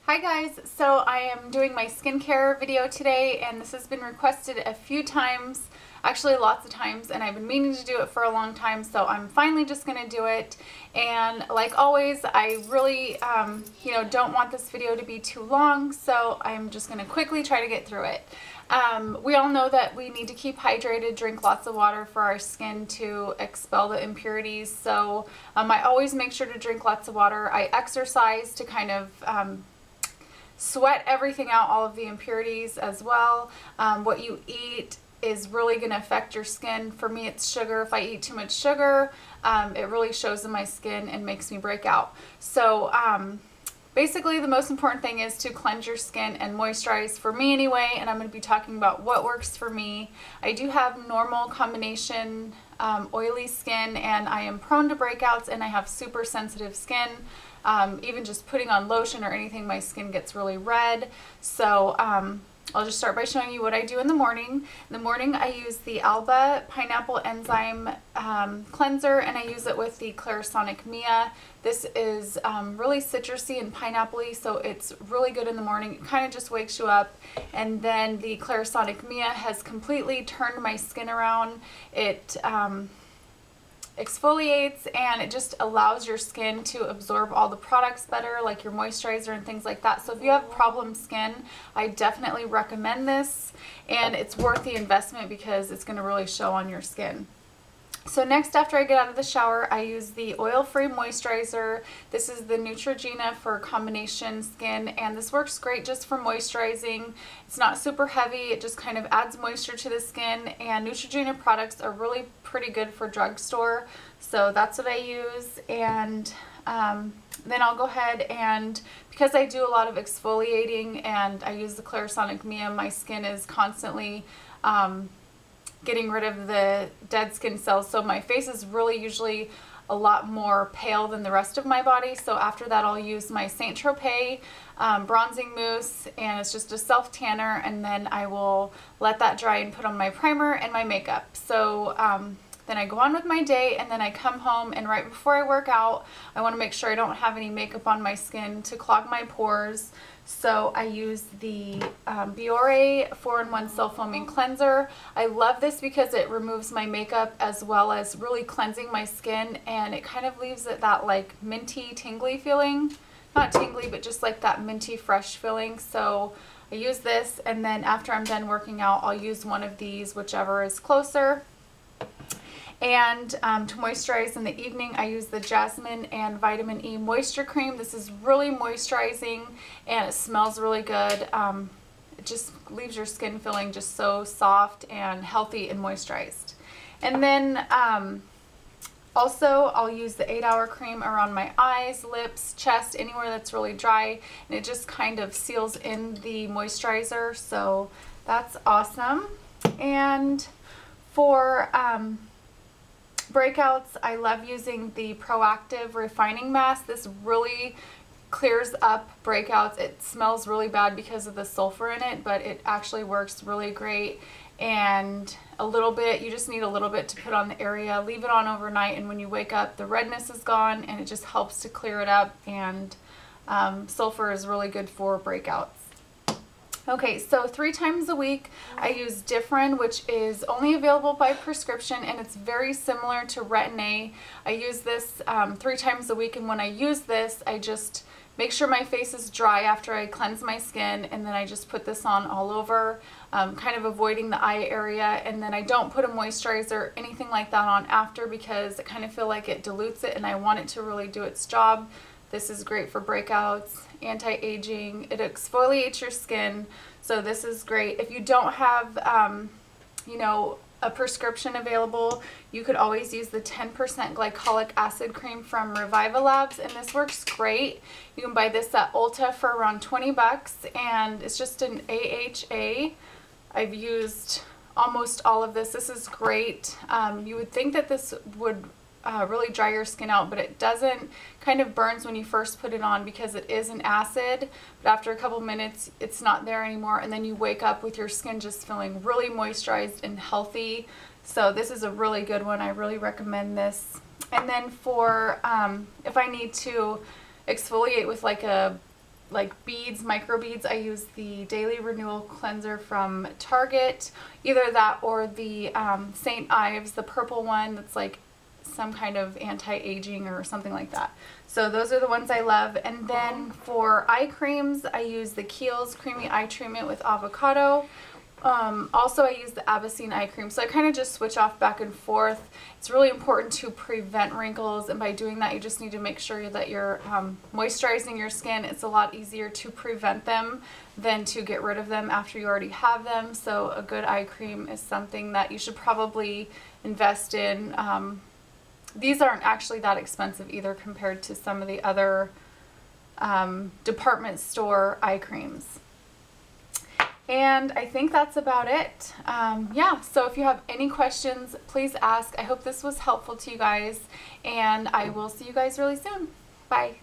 Hi guys, so I am doing my skincare video today and this has been requested a few times, actually lots of times, and I've been meaning to do it for a long time, so I'm finally just going to do it. And like always, I really don't want this video to be too long, so I'm just going to quickly try to get through it. We all know that we need to keep hydrated, drink lots of water for our skin to expel the impurities, so I always make sure to drink lots of water. I exercise to kind of sweat everything out, all of the impurities as well. What you eat is really going to affect your skin. For me, it's sugar. If I eat too much sugar, it really shows in my skin and makes me break out. So basically the most important thing is to cleanse your skin and moisturize, for me anyway, and I'm going to be talking about what works for me. I do have normal combination oily skin, and I am prone to breakouts, and I have super sensitive skin. Even just putting on lotion or anything, my skin gets really red. So I'll just start by showing you what I do in the morning. In the morning I use the Alba Pineapple Enzyme cleanser, and I use it with the Clarisonic Mia. This is really citrusy and pineapple-y, so it's really good in the morning. It kind of just wakes you up. And then the Clarisonic Mia has completely turned my skin around. It exfoliates, and it just allows your skin to absorb all the products better, like your moisturizer and things like that. So if you have problem skin, I definitely recommend this, and it's worth the investment because it's going to really show on your skin. So next, after I get out of the shower, I use the oil-free moisturizer. This is the Neutrogena for combination skin, and this works great just for moisturizing. It's not super heavy, it just kind of adds moisture to the skin, and Neutrogena products are really pretty good for drugstore, so that's what I use. And then I'll go ahead, and because I do a lot of exfoliating and I use the Clarisonic Mia, my skin is constantly getting rid of the dead skin cells, so my face is really usually a lot more pale than the rest of my body. So after that, I'll use my Tropez bronzing mousse, and it's just a self tanner, and then I will let that dry and put on my primer and my makeup. So then I go on with my day, and then I come home, and right before I work out, I want to make sure I don't have any makeup on my skin to clog my pores. So I use the Biore 4-in-1 Self-Foaming Cleanser. I love this because it removes my makeup as well as really cleansing my skin, and it kind of leaves it that like minty, tingly feeling. Not tingly, but just like that minty, fresh feeling. So I use this, and then after I'm done working out, I'll use one of these, whichever is closer. And to moisturize in the evening, I use the Jasmine and Vitamin E Moisture Cream. This is really moisturizing, and it smells really good. It just leaves your skin feeling just so soft and healthy and moisturized. And then also I'll use the 8-Hour Cream around my eyes, lips, chest, anywhere that's really dry, and it just kind of seals in the moisturizer, so that's awesome. And for breakouts, I love using the Proactive Refining Mask. This really clears up breakouts. It smells really bad because of the sulfur in it, but it actually works really great. And a little bit, you just need a little bit to put on the area, leave it on overnight, and when you wake up, the redness is gone, and it just helps to clear it up. And sulfur is really good for breakouts. Okay, so 3 times a week I use Differin, which is only available by prescription, and it's very similar to Retin-A. I use this 3 times a week, and when I use this, I just make sure my face is dry after I cleanse my skin, and then I just put this on all over, kind of avoiding the eye area. And then I don't put a moisturizer or anything like that on after, because I kind of feel like it dilutes it, and I want it to really do its job. This is great for breakouts, anti-aging, it exfoliates your skin, so this is great. If you don't have, a prescription available, you could always use the 10% glycolic acid cream from Reviva Labs, and this works great. You can buy this at Ulta for around 20 bucks, and it's just an AHA. I've used almost all of this. This is great. You would think that this would really dry your skin out, but it doesn't. Kind of burns when you first put it on because it is an acid, but after a couple minutes it's not there anymore, and then you wake up with your skin just feeling really moisturized and healthy. So this is a really good one. I really recommend this. And then for if I need to exfoliate with like a like beads, micro beads, I use the Daily Renewal Cleanser from Target. Either that or the St. Ives, the purple one that's like some kind of anti-aging or something like that. So those are the ones I love. And then for eye creams, I use the Kiehl's Creamy Eye Treatment with Avocado. Also, I use the Abyssine eye cream, so I kind of just switch off back and forth. It's really important to prevent wrinkles, and by doing that, you just need to make sure that you're moisturizing your skin. It's a lot easier to prevent them than to get rid of them after you already have them. So a good eye cream is something that you should probably invest in. These aren't actually that expensive either compared to some of the other department store eye creams. And I think that's about it. Yeah, so if you have any questions, please ask. I hope this was helpful to you guys, and I will see you guys really soon. Bye.